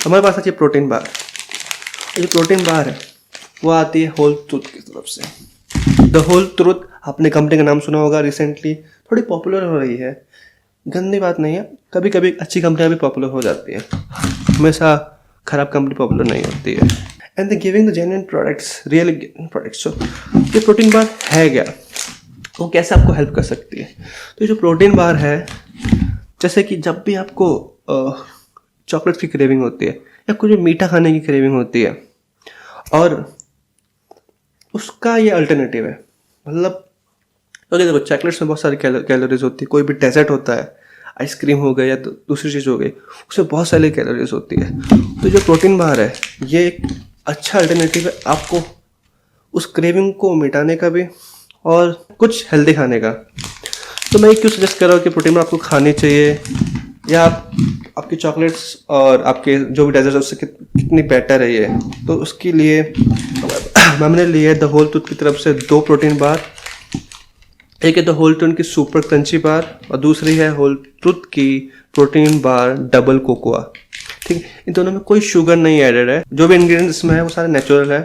हमारे पास आती है प्रोटीन बार। ये जो प्रोटीन बार है वो आती है होल ट्रूथ की तरफ से। द होल ट्रूथ, आपने कंपनी का नाम सुना होगा, रिसेंटली थोड़ी पॉपुलर हो रही है। गंदी बात नहीं है, कभी कभी अच्छी कंपनियां भी पॉपुलर हो जाती है, हमेशा खराब कंपनी पॉपुलर नहीं होती है। And the giving the genuine products, real products. So ये प्रोटीन बार है क्या, वो कैसे आपको हेल्प कर सकती है? तो ये जो प्रोटीन बार है, जैसे कि जब भी आपको चॉकलेट की क्रेविंग होती है या कुछ मीठा खाने की क्रेविंग होती है, और उसका ये अल्टरनेटिव है। मतलब ओके देखो, चॉकलेट्स में बहुत सारी कैलोरीज होती है, कोई भी डेजर्ट होता है, आइसक्रीम हो गया या तो दूसरी चीज़ हो गई, उसमें बहुत सारी कैलोरीज होती है। तो जो प्रोटीन बार है ये एक अच्छा अल्टरनेटिव है आपको उस क्रेविंग को मिटाने का भी और कुछ हेल्दी खाने का। तो मैं क्यों सजेस्ट कर रहा हूँ कि प्रोटीन बार आपको खानी चाहिए, या आपकी चॉकलेट्स और आपके जो भी डेजर्ट है उससे कितनी बेटर है ये। तो उसके लिए हमने लिए द होल ट्रूथ की तरफ से 2 प्रोटीन बार। एक है द होल ट्रूथ की सुपर क्रंची बार और दूसरी है होल ट्रूथ की प्रोटीन बार डबल कोकोआ। ठीक है, इन दोनों में कोई शुगर नहीं एडेड है, जो भी इंग्रेडिएंट्स इसमें है वो सारे नेचुरल है,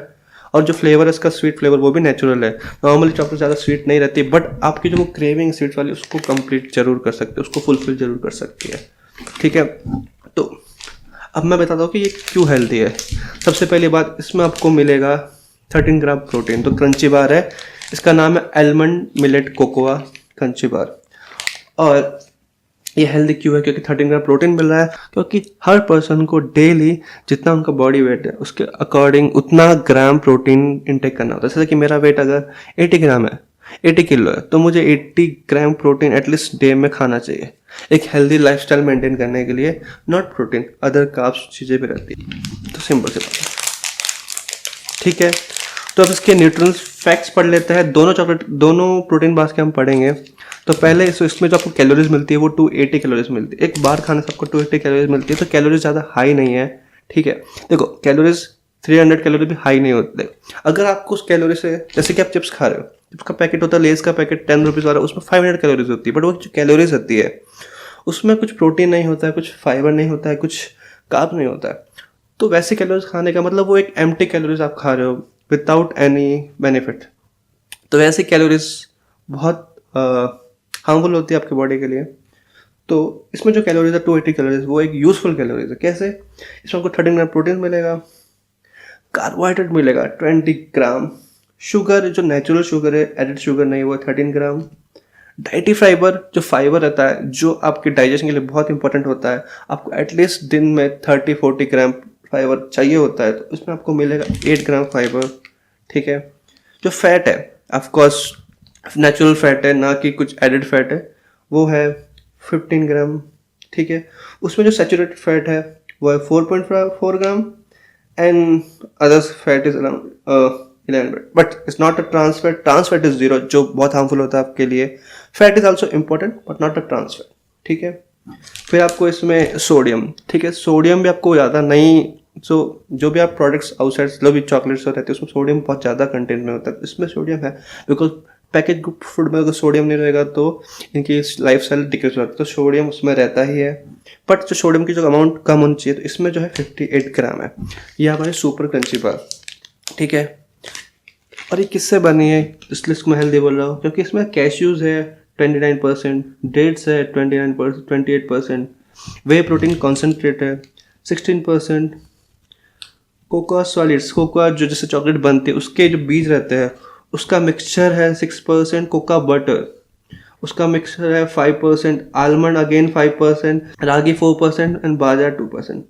और जो फ्लेवर है इसका स्वीट फ्लेवर वो भी नेचुरल है। नॉर्मली चॉकलेट ज़्यादा स्वीट नहीं रहती, बट आपकी जो क्रेविंग स्वीट वाली उसको कंप्लीट जरूर कर सकते हैं, उसको फुलफिल जरूर कर सकती है। ठीक है, तो अब मैं बताता हूँ कि ये क्यों हेल्दी है। सबसे पहली बात, इसमें आपको मिलेगा 13 ग्राम प्रोटीन। तो क्रंची बार है, इसका नाम है आलमंड मिलेट कोकोआ क्रंची बार। और ये हेल्दी क्यों है? क्योंकि 13 ग्राम प्रोटीन मिल रहा है, क्योंकि हर पर्सन को डेली जितना उनका बॉडी वेट है उसके अकॉर्डिंग उतना ग्राम प्रोटीन इंटेक करना होता है। जैसे कि मेरा वेट अगर 80 ग्राम है, 80 किलो है, तो मुझे 80 ग्राम प्रोटीन एटलीस्ट डे में खाना चाहिए एक हेल्दी लाइफस्टाइल मेंटेन करने के लिए। नॉट प्रोटीन, अदर कार्ब्स चीज़ें भी रहती है। तो सिंपल से बात है, ठीक है। तो अब इसके न्यूट्रिएंट्स फैक्ट्स पढ़ लेते हैं। दोनों प्रोटीन बार्स के हम पढ़ेंगे। तो पहले इसमें जो आपको कैलोरीज मिलती है वो 280 कैलोरीज मिलती है। एक बार खाने से आपको 280 कैलोरीज मिलती है, तो कैलोरीज ज़्यादा हाई नहीं है। ठीक है, देखो कैलोरीज 300 कैलोरी भी हाई नहीं होते। अगर आपको उस कैलोरी से, जैसे कि आप चिप्स खा रहे हो, चिप्स का पैकेट होता है, लेस का पैकेट 10 रुपीज़ वाला, उसमें 500 कैलोरीज होती है, बट वो जो कैलोरीज होती है उसमें कुछ प्रोटीन नहीं होता है, कुछ फाइबर नहीं होता है, कुछ कार्ब नहीं होता है। तो वैसे कैलोरीज खाने का मतलब वो एक एम्प्टी कैलोरीज आप खा रहे हो विदाउट एनी बेनिफिट। तो वैसे कैलोरीज बहुत हार्मफुल होती है आपकी बॉडी के लिए। तो इसमें जो कैलोरीज है 280 कैलोरीज, वो एक यूजफुल कैलोरीज है। कैसे? इसमें आपको 13 ग्राम प्रोटीन मिलेगा, कार्बोहाइड्रेट मिलेगा 20 ग्राम, शुगर जो नेचुरल शुगर है, एडिड शुगर नहीं, वो 13 ग्राम, डाइटरी फाइबर जो फाइबर रहता है जो आपके डाइजेशन के लिए बहुत इंपॉर्टेंट होता है, आपको एटलीस्ट दिन में 30-40 ग्राम फाइबर चाहिए होता है, तो इसमें आपको मिलेगा 8 ग्राम फाइबर। ठीक है, जो फैट है ऑफकोर्स नेचुरल फैट है, ना कि कुछ एडिड फैट है, वो है 15 ग्राम। ठीक है, उसमें जो सैचुरेटेड फैट है वो है 4.4 gram, and others fat is around 11, but it's not a trans fat. Trans fat is 0, जो बहुत हार्मफुल होता है आपके लिए। Fat is also important but not a trans fat. ठीक है, फिर आपको इसमें सोडियम, ठीक है, सोडियम भी आपको ज़्यादा नहीं, जो भी आप प्रोडक्ट्स आउटसाइड जो भी चॉकलेट्स रहते हैं उसमें सोडियम बहुत ज़्यादा कंटेंट में होता है। इसमें सोडियम है बिकॉज पैकेज फूड में अगर सोडियम नहीं रहेगा तो इनकी लाइफ स्टाइल डिक्रीज हो जाती है, तो सोडियम उसमें रहता ही है। बट जो सोडियम की जो अमाउंट कम होनी चाहिए, तो इसमें जो है 58 ग्राम है। ये हमारी सुपर क्रंची बार। ठीक है, और ये किससे बनी है इसलिए इसको मैं हेल्दी बोल रहा हूँ, क्योंकि इसमें कैश्यूज है 29%, डेट्स है 28%, वे प्रोटीन कॉन्सेंट्रेट है 16%, कोकोआ सॉलिड्स, कोकोआ जो जैसे चॉकलेट बनती है उसके जो बीज रहते हैं उसका मिक्सचर है 6%, कोका बटर उसका मिक्सचर है 5%, आलमंड अगेन 5%, रागी 4% एंड बाजरा 2%।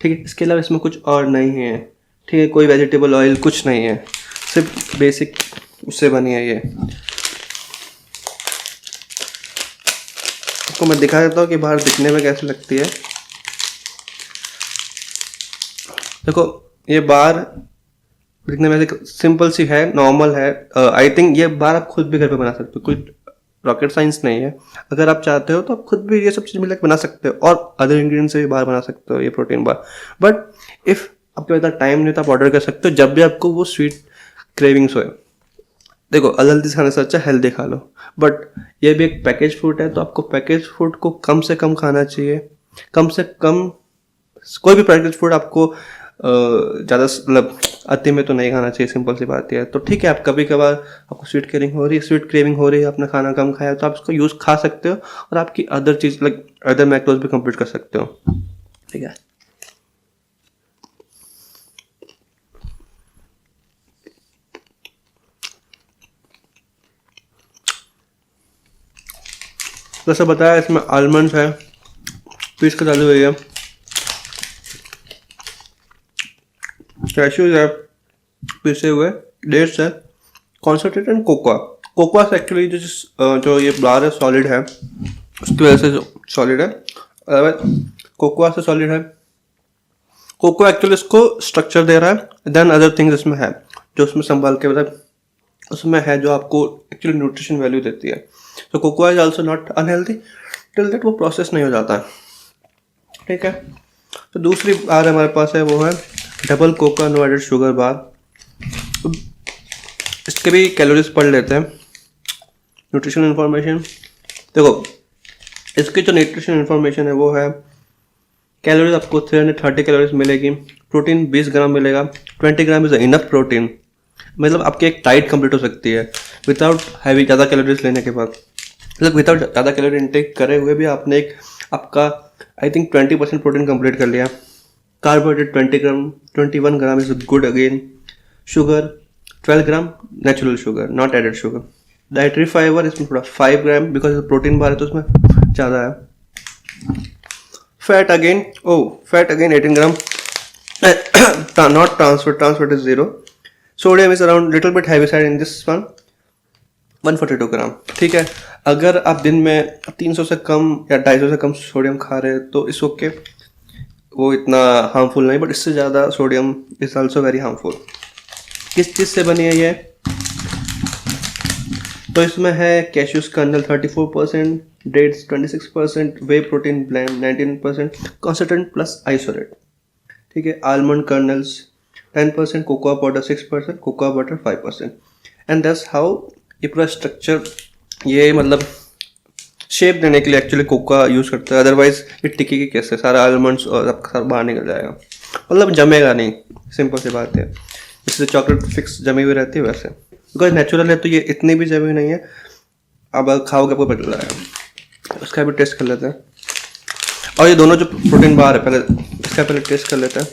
ठीक है, इसके अलावा इसमें कुछ और नहीं है। ठीक है, कोई वेजिटेबल ऑयल कुछ नहीं है, सिर्फ बेसिक उससे बनी है ये। आपको मैं दिखा देता हूँ कि बाहर दिखने में कैसी लगती है। देखो ये बार दिखने में सिंपल सी है, नॉर्मल है। आई थिंक ये बार आप खुद भी घर पे बना सकते हो, कोई रॉकेट साइंस नहीं है। अगर आप चाहते हो तो आप खुद भी ये सब चीज़ मिला के बना सकते हो, और अदर इंग्रेडिएंट्स से भी बार बना सकते हो ये प्रोटीन बार। बट इफ़ आपके पास टाइम नहीं तो आप ऑर्डर कर सकते हो जब भी आपको वो स्वीट क्रेविंग्स हो। देखो अनहेल्दी खाने से अच्छा हेल्दी खा लो, बट ये भी एक पैकेज फूड है, तो आपको पैकेज फूड को कम से कम खाना चाहिए, कम से कम कोई भी पैकेज फूड आपको ज़्यादा मतलब अति में तो नहीं खाना चाहिए, सिंपल सी बात है। तो ठीक है, आप कभी कभार आपको स्वीट क्रेविंग हो रही है, अपना खाना कम खाया तो आप इसको यूज़ खा सकते हो और आपकी अदर चीज़ लाइक अदर मैक्रोज भी कंप्लीट कर सकते हो। ठीक है, जैसे बताया इसमें आलमंड्स है, पीस के डाली हुई है, कैश्यूज है पीसे हुए, डेट्स है, कॉन्सेंट्रेटेड कोकोआ। कोकोआ से एक्चुअली जो ये बार है सॉलिड है, उसकी वजह से जो सॉलिड है, अदरवाइज कोकोआ से सॉलिड है। कोकोआ एक्चुअली इसको स्ट्रक्चर दे रहा है, देन अदर थिंग्स इसमें है जो उसमें संभाल के मतलब उसमें है जो आपको एक्चुअली न्यूट्रिशन वैल्यू देती है। तो cocoa is also not unhealthy till that वो प्रोसेस नहीं हो जाता है। ठीक है, तो दूसरी बार हमारे पास है वो है double cocoa no added sugar bar. इसके भी कैलोरीज पढ़ लेते हैं, न्यूट्रिशन इन्फॉर्मेशन। देखो इसकी जो न्यूट्रिशन इन्फॉर्मेशन है वो है, कैलोरीज आपको 330 कैलोरीज मिलेगी, प्रोटीन 20 ग्राम मिलेगा, 20 ग्राम इज इनफ प्रोटीन, मतलब आपकी एक डाइट कंप्लीट हो सकती है विदाउट हैवी ज़्यादा कैलोरीज लेने के बाद। मतलब विदाउट ज़्यादा कैलोरी इंटेक करे हुए भी आपने एक आपका आई थिंक 20% प्रोटीन कंप्लीट कर लिया। Carbohydrate 21 gram is good again, sugar 12 gram natural sugar not added sugar, dietary fibre इसमें थोड़ा 5 ग्राम बिकॉज प्रोटीन बार है तो उसमें ज़्यादा है। Fat again 18 gram not transfer is 0। Sodium is around little bit heavy side in this one 142 ग्राम। ठीक है, अगर आप दिन में 300 से कम या 250 से कम सोडियम खा रहे हैं तो इस ओके, वो इतना हार्मफुल नहीं, बट इससे ज़्यादा sodium is also very harmful. किस चीज़ से बनी है ये, तो इसमें है cashews kernel 34%, dates 26%, whey protein blend 19%, concentrate plus isolate. ठीक है, almond kernels 10%, cocoa powder 6%, cocoa butter 5%। And that's how ये पूरा स्ट्रक्चर, ये मतलब शेप देने के लिए एक्चुअली कोकोआ यूज़ करता है, अदरवाइज ये टिकेगी कैसे, सारा आलमंड्स और आपका सारा बाहर निकल जाएगा, मतलब जमेगा नहीं, सिंपल सी बात है। इससे चॉकलेट फिक्स जमी हुई रहती है वैसे, बिकॉज नेचुरल है तो ये इतनी भी जमी नहीं है, अब खाओगे आपको पता चलेगा। उसका भी टेस्ट कर लेते हैं, और ये दोनों जो प्रोटीन बार है इसका पहले टेस्ट कर लेते हैं।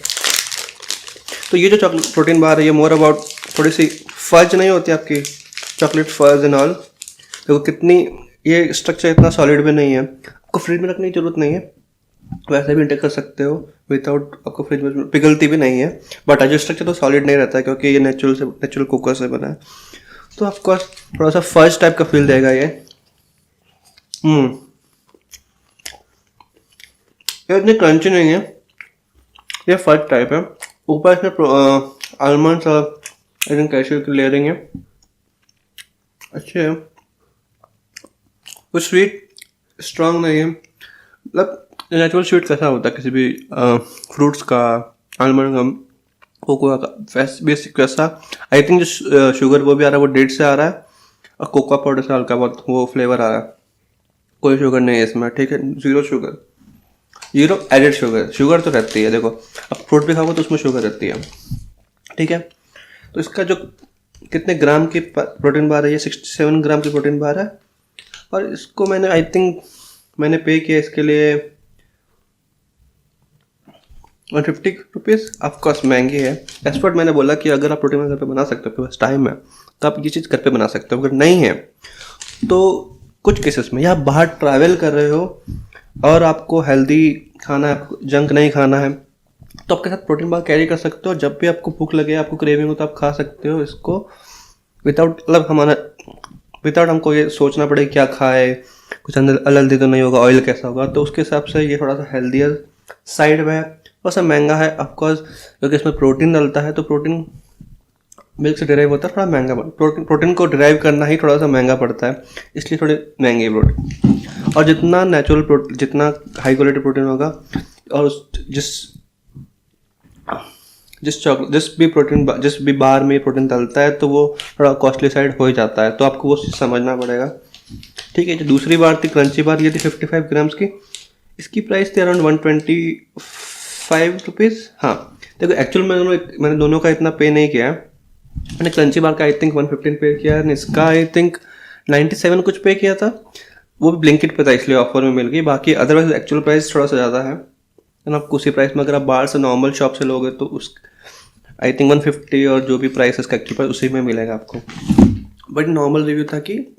तो ये जो चॉकलेट प्रोटीन बार है ये मोर अबाउट थोड़ी सी फज नहीं होती आपकी चॉकलेट फज एंड ऑल। देखो कितनी ये स्ट्रक्चर इतना सॉलिड भी नहीं है, आपको फ्रिज में रखने की जरूरत नहीं है, वैसे भी इंटेक कर सकते हो विदाउट, आपको फ्रिज में पिघलती भी नहीं है। बट आज स्ट्रक्चर तो सॉलिड नहीं रहता है क्योंकि ये नेचुरल कोकोआ से बना है, तो आपको थोड़ा सा फर्स्ट टाइप का फील देगा ये। ये इतनी क्रंची नहीं है, ये फर्स्ट टाइप है। ऊपर इसमें आलमंड्स और कैश्यू की लेयरिंग है, अच्छे है, कुछ स्वीट स्ट्रांग नहीं है। मतलब नेचुरल स्वीट कैसा होता है किसी भी फ्रूट्स का, आलमंड का, कोकोआ का, बेसिक वैसा। आई थिंक जो शुगर वो भी आ रहा है वो डेट से आ रहा है, और कोकोआ पाउडर से हल्का बहुत वो फ्लेवर आ रहा है, कोई शुगर नहीं है इसमें। ठीक है, जीरो एडेड शुगर तो रहती है। देखो अब फ्रूट भी खाओगे तो उसमें शुगर रहती है। ठीक है, तो इसका जो कितने ग्राम की प्रोटीन बार है, ये 67 ग्राम की प्रोटीन बार है, और इसको मैंने आई थिंक मैंने पे किया इसके लिए 150 रुपीज़। ऑफकोर्स महंगी है, एक्सपर्ट मैंने बोला कि अगर आप प्रोटीन घर पे बना सकते हो, आपके पास टाइम है तो आप ये चीज़ घर पे बना सकते हो। अगर नहीं है तो कुछ केसेस में या आप बाहर ट्रैवल कर रहे हो और आपको हेल्दी खाना है, जंक नहीं खाना है, तो आपके साथ प्रोटीन बार कैरी कर सकते हो। जब भी आपको भूख लगे, आपको क्रेविंग हो, तो आप खा सकते हो इसको विदाउट विदाउट हमको ये सोचना पड़े क्या खाए, कुछ अंदर अनहेल्दी तो नहीं होगा, ऑयल कैसा होगा। तो उसके हिसाब से ये थोड़ा सा हेल्दियर साइड में है, थोड़ा सा महंगा है ऑफकोर्स, क्योंकि इसमें प्रोटीन डलता है, तो प्रोटीन मिल्क से डिराइव होता है, थोड़ा महंगा प्रोटीन को डिराइव करना ही थोड़ा सा महंगा पड़ता है, इसलिए थोड़ी महंगी है प्रोटीन। और जितना नेचुरल प्रोटीन, जितना हाई क्वालिटी प्रोटीन होगा, और जिस भी बार में प्रोटीन डलता है तो वो थोड़ा कॉस्टली साइड हो ही जाता है, तो आपको वो चीज़ समझना पड़ेगा। ठीक है, जो दूसरी बार थी क्रंची बार, ये थी 55 ग्राम्स की, इसकी प्राइस थी अराउंड ₹5। हाँ देखो, एक्चुअल में मैंने दोनों का इतना पे नहीं किया है। मैंने क्रंची बार का आई थिंक 115 पे किया है, इसका आई थिंक 97 कुछ पे किया था। वो भी ब्लिंकिट पे था इसलिए ऑफर में मिल गई। बाकी अदरवाइज एक्चुअल प्राइस थोड़ा सा ज़्यादा है ना। आपको उसी प्राइस में अगर आप बाहर से नॉर्मल शॉप से लोगे तो उस आई थिंक 150 और जो भी प्राइस है इसका एक्चुअल प्राइस उसी में मिलेगा आपको। बट नॉर्मल रिव्यू था कि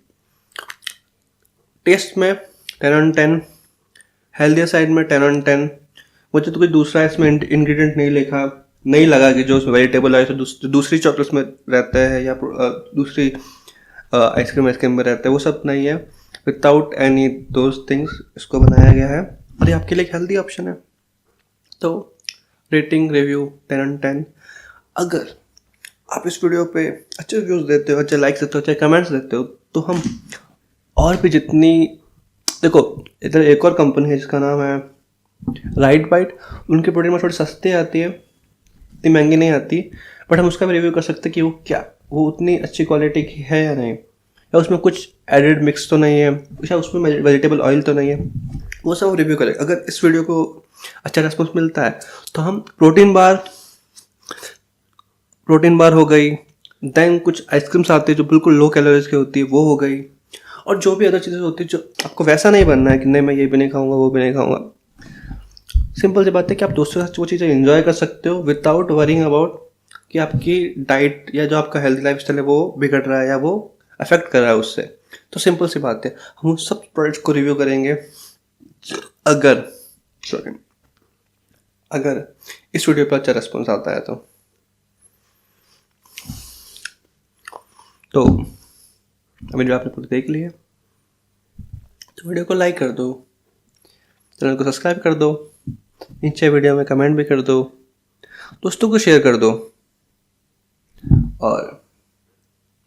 टेस्ट में 10/10, हेल्दियर साइड में 10/10। मुझे तो कोई दूसरा इसमें इंग्रेडिएंट नहीं लगा कि जो वेजिटेबल है तो दूसरी चॉकलेट्स में रहता है या दूसरी आइसक्रीम में रहता है, वो सब नहीं है। विदाउट एनी दोज थिंग्स इसको बनाया गया है और ये आपके लिए एक हेल्दी ऑप्शन है। तो रेटिंग रिव्यू 10/10। अगर आप इस वीडियो पे अच्छे व्यूज़ देते हो, अच्छे लाइक्स देते हो, अच्छे कमेंट्स देते हो, तो हम और भी जितनी, देखो इधर एक और कंपनी है जिसका नाम है राइट बाइट। उनकी प्रोडक्ट में थोड़ी सस्ती आती है, इतनी महंगी नहीं आती, बट हम उसका भी रिव्यू कर सकते हैं कि वो उतनी अच्छी क्वालिटी की है या नहीं, या उसमें कुछ एडिड मिक्स तो नहीं है, या उसमें वेजिटेबल ऑयल तो नहीं है, वो सब रिव्यू करेंगे। अगर इस वीडियो को अच्छा रेस्पॉन्स मिलता है तो हम प्रोटीन बार हो गई, देन कुछ आइसक्रीम्स आती है जो बिल्कुल लो कैलोरीज की होती है, वो हो गई, और जो भी अदर चीज़ें होती है जो आपको वैसा नहीं बनना है कि नहीं मैं ये भी नहीं खाऊंगा वो भी नहीं खाऊंगा। सिंपल सी बात है कि आप दोस्तों के साथ वो चीज़ें एंजॉय कर सकते हो विदाउट वरिंग अबाउट कि आपकी डाइट या जो आपका हेल्दी लाइफ स्टाइल है वो बिगड़ रहा है या वो अफेक्ट कर रहा है उससे। तो सिंपल सी बात है, हम उन सब प्रोडक्ट्स को रिव्यू करेंगे अगर इस वीडियो पर अच्छा रिस्पॉन्स आता है तो वीडियो आपने पूरी देख ली है तो वीडियो को लाइक कर दो, चैनल को सब्सक्राइब कर दो, नीचे वीडियो में कमेंट भी कर दो, दोस्तों को शेयर कर दो, और